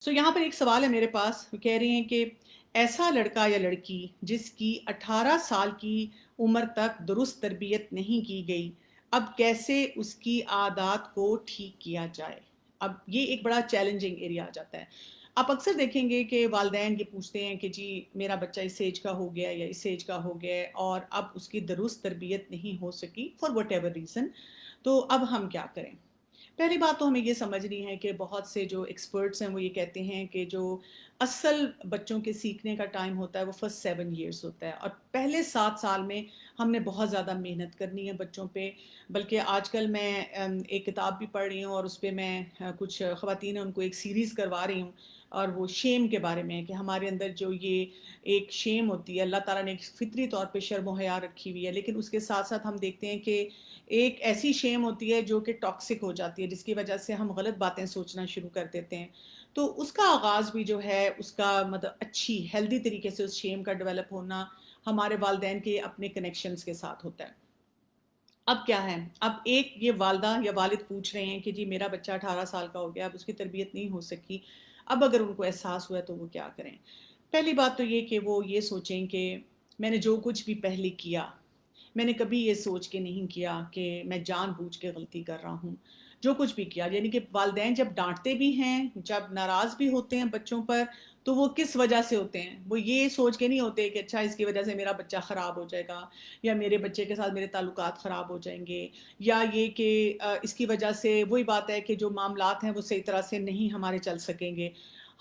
यहाँ पर एक सवाल है मेरे पास, वो कह रही हैं कि ऐसा लड़का या लड़की जिसकी 18 साल की उम्र तक दुरुस्त तरबियत नहीं की गई, अब कैसे उसकी आदत को ठीक किया जाए? अब ये एक बड़ा चैलेंजिंग एरिया आ जाता है। आप अक्सर देखेंगे कि वालिदैन ये पूछते हैं कि जी मेरा बच्चा इस एज का हो गया या इस एज का हो गया है और अब उसकी दुरुस्त तरबियत नहीं हो सकी फॉर व्हाटएवर रीज़न, तो अब हम क्या करें? पहली बात तो हमें ये समझनी है कि बहुत से जो एक्सपर्ट्स हैं वो ये कहते हैं कि जो असल बच्चों के सीखने का टाइम होता है वो फर्स्ट 7 ईयर्स होता है और पहले 7 साल में हमने बहुत ज़्यादा मेहनत करनी है बच्चों पे। बल्कि आजकल मैं एक किताब भी पढ़ रही हूँ और उस पे मैं कुछ ख़वातीन हैं उनको एक सीरीज़ करवा रही हूँ और वो शेम के बारे में है कि हमारे अंदर जो ये एक शेम होती है, अल्लाह ताला ने एक फ़ितरी तौर पे शर्म हया रखी हुई है, लेकिन उसके साथ साथ हम देखते हैं कि एक ऐसी शेम होती है जो कि टॉक्सिक हो जाती है, जिसकी वजह से हम गलत बातें सोचना शुरू कर देते हैं। तो उसका आगाज़ भी जो है उसका मतलब अच्छी हेल्दी तरीके से उस शेम का डेवलप होना हमारे वालिदैन के अपने कनेक्शंस के साथ होता है। अब क्या है, अब एक ये वालिदा या वालिद पूछ रहे हैं कि जी मेरा बच्चा 18 साल का हो गया, अब उसकी तरबियत नहीं हो सकी, अब अगर उनको एहसास हुआ है तो वो क्या करें? पहली बात तो ये कि वो ये सोचें कि मैंने जो कुछ भी पहले किया, मैंने कभी ये सोच के नहीं किया कि मैं जानबूझ के गलती कर रहा हूँ। जो कुछ भी किया यानी कि वालिदैन जब डाँटते भी हैं, जब नाराज़ भी होते हैं बच्चों पर, तो वो किस वजह से होते हैं? वो ये सोच के नहीं होते कि अच्छा इसकी वजह से मेरा बच्चा ख़राब हो जाएगा या मेरे बच्चे के साथ मेरे ताल्लुकात ख़राब हो जाएँगे या ये कि इसकी वजह से वही बात है कि जो मामलात हैं वो सही तरह से नहीं हमारे चल सकेंगे।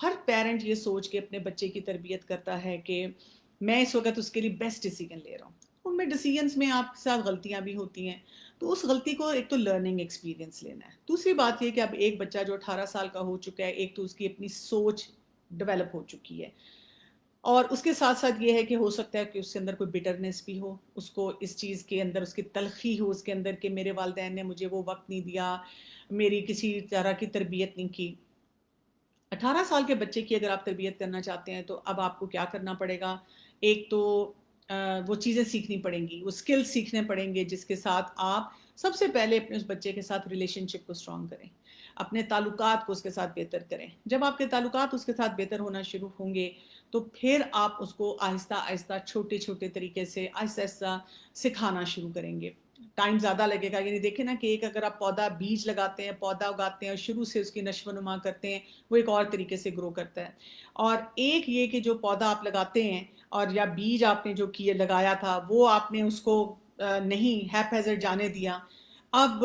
हर पेरेंट ये सोच के अपने बच्चे की तरबियत करता है कि मैं इस वक़्त उसके लिए बेस्ट डिसीज़न ले रहा हूँ। उनमें डिसीजंस में आपके साथ गलतियाँ भी होती हैं, तो उस गलती को एक तो लर्निंग एक्सपीरियंस लेना है। दूसरी बात ये कि अब एक बच्चा जो 18 साल का हो चुका है, एक तो उसकी अपनी सोच डेवलप हो चुकी है और उसके साथ-साथ ये है कि हो सकता है कि उसके अंदर कोई बिटरनेस भी हो, उसको इस चीज़ के अंदर उसकी तल्ख़ी हो उसके अंदर कि मेरे वालिदैन ने मुझे वो वक़्त नहीं दिया, मेरी किसी तरह की तरबियत नहीं की। 18 साल के बच्चे की अगर आप तरबियत करना चाहते हैं तो अब आपको क्या करना पड़ेगा? एक तो वो चीज़ें सीखनी पड़ेंगी, वो स्किल्स सीखने पड़ेंगे जिसके साथ आप सबसे पहले अपने उस बच्चे के साथ रिलेशनशिप को स्ट्रॉन्ग करें। अपने ताल्लुकात को उसके साथ बेहतर करें। जब आपके ताल्लुकात उसके साथ बेहतर होना शुरू होंगे, तो फिर आप उसको आहिस्ता-आहिस्ता, छोटे-छोटे तरीके से आहिस्ता-आहिस्ता सिखाना शुरू करेंगे। टाइम ज़्यादा लगेगा यानी देखिए ना कि एक अगर आप पौधा बीज लगाते हैं, पौधा उगाते हैं और शुरू से उसकी नशो-नुमा करते हैं, वो एक और तरीके से ग्रो करता है। और एक ये कि जो पौधा आप लगाते हैं और या बीज आपने जो किए लगाया था, वो आपने उसको नहीं हैप्पैज़र्ड जाने दिया। अब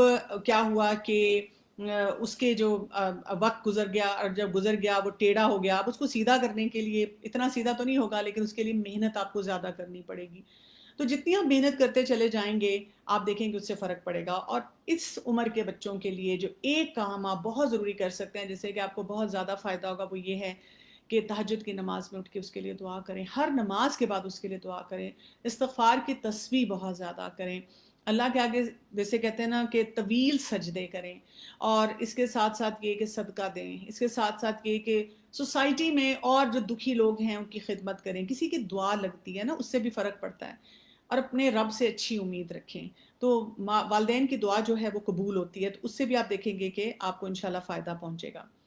क्या हुआ कि उसके जो वक़्त गुज़र गया और जब गुज़र गया वो टेढ़ा हो गया। अब उसको सीधा करने के लिए इतना सीधा तो नहीं होगा लेकिन उसके लिए मेहनत आपको ज़्यादा करनी पड़ेगी। तो जितनी आप मेहनत करते चले जाएँगे, आप देखेंगे उससे फ़र्क पड़ेगा और इस उम्र के बच्चों के लिए जो एक काम आप बहुत ज़रूरी कर सकते हैं, जिससे कि आपको बहुत ज़्यादा फ़ायदा होगा, वो ये है कि तहज्जुद की नमाज़ में उठ के उसके लिए दुआ करें। हर नमाज़ के बाद उसके लिए दुआ करें। इस्तिग़फ़ार की तस्बीह बहुत ज़्यादा करें। अल्लाह के आगे जैसे कहते हैं ना कि तवील सजदे करें और इसके साथ-साथ ये कि सदका दें। इसके साथ-साथ ये कि सोसाइटी में और जो दुखी लोग हैं, उनकी खिदमत करें। किसी की दुआ लगती है ना, उससे भी फ़र्क पड़ता है और अपने रब से अच्छी उम्मीद रखें। तो माँ वालिदैन की दुआ जो है वो कबूल होती है, तो उससे भी आप देखेंगे कि आपको इंशाअल्लाह फ़ायदा पहुँचेगा।